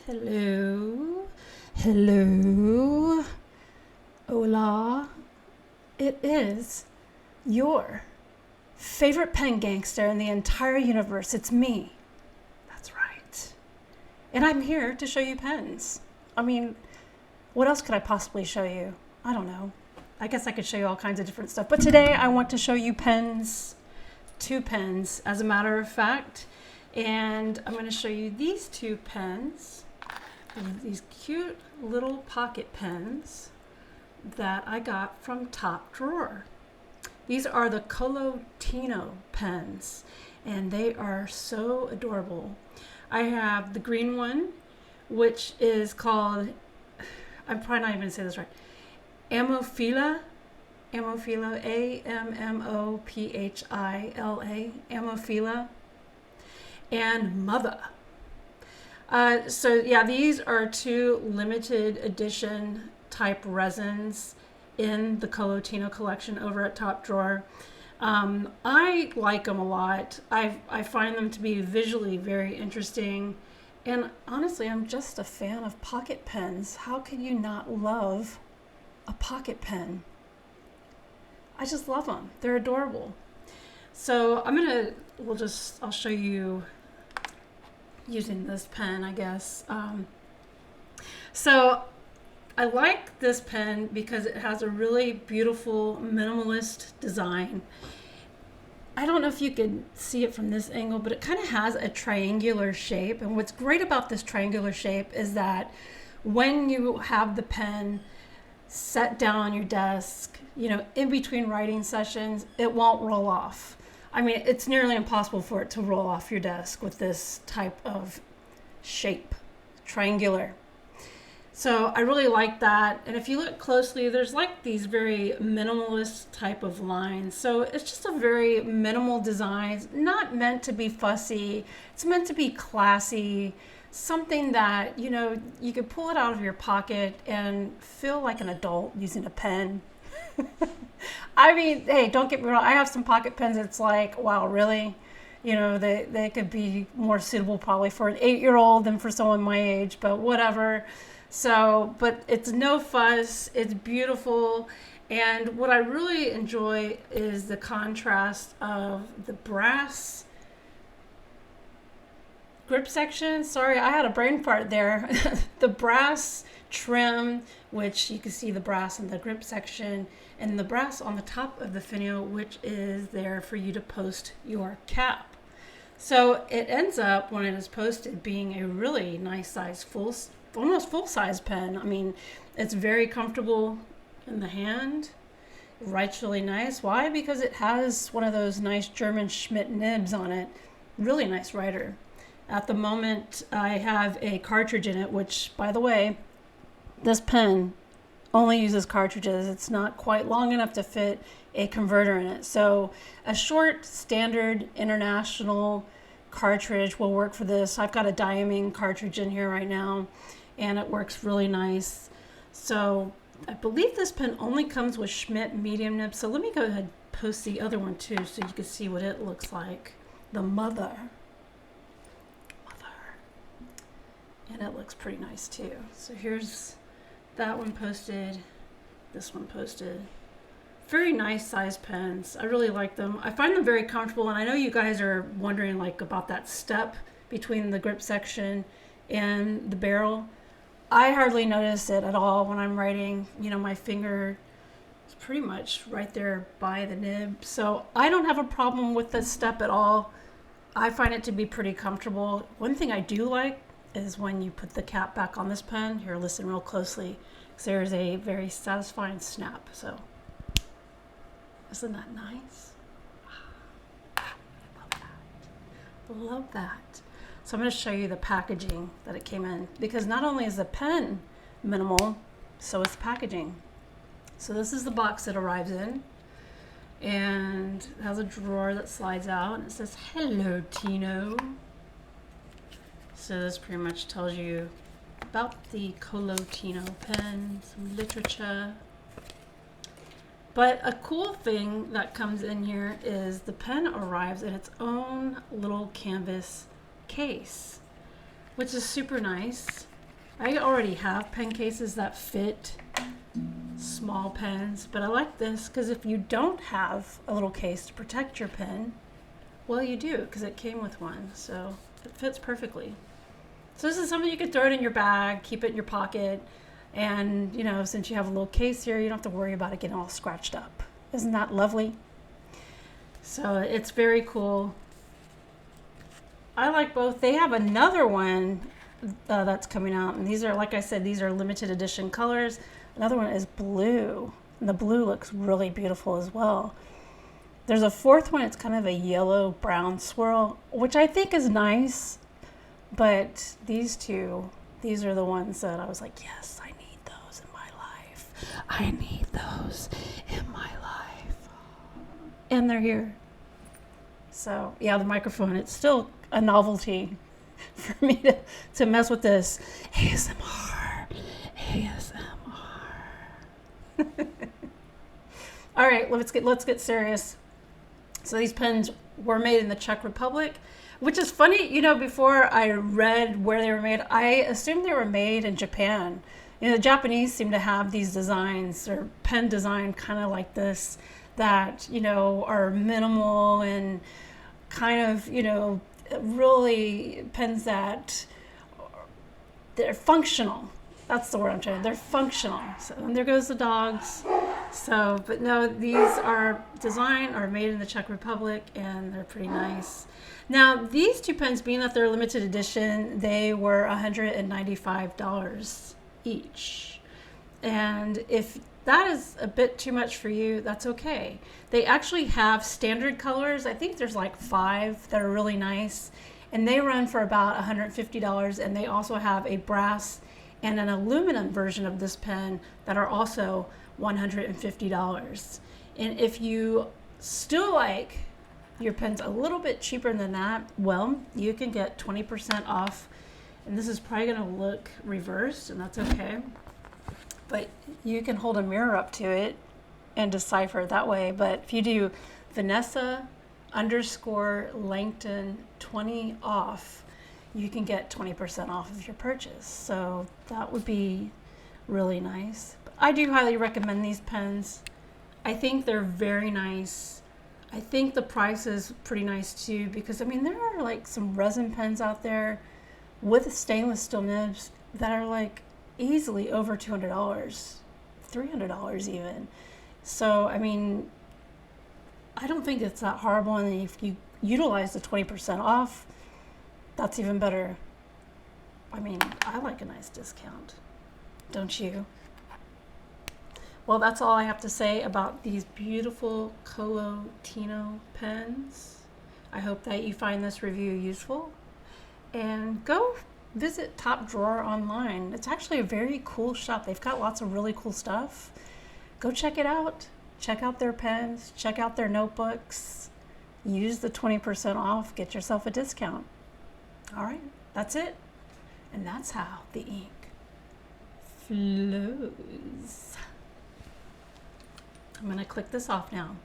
Hello, hello, hola. It is your favorite pen gangster in the entire universe. It's me. That's right. And I'm here to show you pens. I mean, what else could I possibly show you? I don't know. I guess I could show you all kinds of different stuff. But today I want to show you pens, 2 pens, as a matter of fact. And I'm going to show you these 2 pens. These cute little pocket pens that I got from Topdrawer. These are the Kolo Tino pens, and they are so adorable. I have the green one, which is called, I'm probably not even going to say this right, Ammophila, A-M-M-O-P-H-I-L-A, Ammophila, and Mother. So yeah, these are 2 limited edition type resins in the Colotino collection over at Topdrawer. I like them a lot. I find them to be visually very interesting. And honestly, I'm just a fan of pocket pens. How can you not love a pocket pen? I just love them. They're adorable. So I'll show you using this pen, I guess. So I like this pen because it has a really beautiful minimalist design. I don't know if you can see it from this angle, but it kind of has a triangular shape. And what's great about this triangular shape is that when you have the pen set down on your desk, in between writing sessions, it won't roll off. I mean, it's nearly impossible for it to roll off your desk with this type of shape, triangular. So I really like that. And if you look closely, there's like these very minimalist type of lines. So it's just a very minimal design, not meant to be fussy. It's meant to be classy, something that, you could pull it out of your pocket and feel like an adult using a pen. I mean, hey, don't get me wrong. I have some pocket pens. It's like, wow, really? They could be more suitable probably for an 8-year-old than for someone my age, but whatever. So, but it's no fuss. It's beautiful. And what I really enjoy is the contrast of the brass grip section. Sorry, I had a brain fart there. The brass trim, which you can see the brass in the grip section, and the brass on the top of the finial, which is there for you to post your cap. So it ends up, when it is posted, being a really nice size, almost full-size pen. I mean, it's very comfortable in the hand. It writes really nice. Why? Because it has one of those nice German Schmidt nibs on it. Really nice writer. At the moment, I have a cartridge in it, which, by the way, this pen only uses cartridges. It's not quite long enough to fit a converter in it. So a short, standard, international cartridge will work for this. I've got a diamine cartridge in here right now, and it works really nice. So I believe this pen only comes with Schmidt medium nib. So let me go ahead and post the other one too, so you can see what it looks like. The Mother. And it looks pretty nice too. So here's that one posted, this one posted. Very nice size pens. I really like them. I find them very comfortable, and I know you guys are wondering about that step between the grip section and the barrel. I hardly notice it at all when I'm writing. My finger is pretty much right there by the nib. So I don't have a problem with this step at all. I find it to be pretty comfortable. One thing I do like is when you put the cap back on this pen. Here, listen real closely, because there's a very satisfying snap. So, isn't that nice? I love that. Love that. So I'm going to show you the packaging that it came in, because not only is the pen minimal, so is the packaging. So this is the box that arrives in, and it has a drawer that slides out, and it says, "Hello, Tino." So this pretty much tells you about the Kolo Tino pen, some literature. But a cool thing that comes in here is the pen arrives in its own little canvas case, which is super nice. I already have pen cases that fit small pens, but I like this because if you don't have a little case to protect your pen, well, you do, because it came with one, so it fits perfectly. So this is something you could throw it in your bag, keep it in your pocket, and, you know, since you have a little case here, you don't have to worry about it getting all scratched up. Isn't that lovely? So it's very cool. I like both. They have another one that's coming out, and these are, like I said, these are limited edition colors. Another one is blue, and the blue looks really beautiful as well. There's a fourth one, it's kind of a yellow-brown swirl, which I think is nice, but these two, these are the ones that I was like, yes, I need those in my life. I need those in my life. And they're here. So, yeah, the microphone, it's still a novelty for me to mess with this. ASMR. All right, let's get serious. So these pens were made in the Czech Republic, which is funny. You know, before I read where they were made, I assumed they were made in Japan. You know, the Japanese seem to have these designs or pen design kind of like this that, you know, are minimal and kind of, you know, really pens that they're functional. That's the word I'm trying to. They're functional. So, and there goes the dogs. So, but no, these are made in the Czech Republic, and they're pretty nice. Now, these two pens, being that they're limited edition, they were $195 each. And if that is a bit too much for you, that's okay. They actually have standard colors. I think there's like 5 that are really nice, and they run for about $150. And they also have a brass and an aluminum version of this pen that are also $150. And if you still like your pens a little bit cheaper than that, well, you can get 20% off. And this is probably going to look reversed, and that's okay. But you can hold a mirror up to it and decipher it that way. But if you do Vanessa_Langton 20 off, you can get 20% off of your purchase. So that would be really nice. But I do highly recommend these pens. I think they're very nice. I think the price is pretty nice too, because I mean, there are like some resin pens out there with stainless steel nibs that are like easily over $200, $300 even. So, I mean, I don't think it's that horrible. And if you utilize the 20% off, that's even better. I mean, I like a nice discount. Don't you? Well, that's all I have to say about these beautiful Kolo Tino pens. I hope that you find this review useful. And go visit Topdrawer online. It's actually a very cool shop. They've got lots of really cool stuff. Go check it out. Check out their pens. Check out their notebooks. Use the 20% off. Get yourself a discount. All right, that's it. And that's how the ink flows. I'm going to click this off now.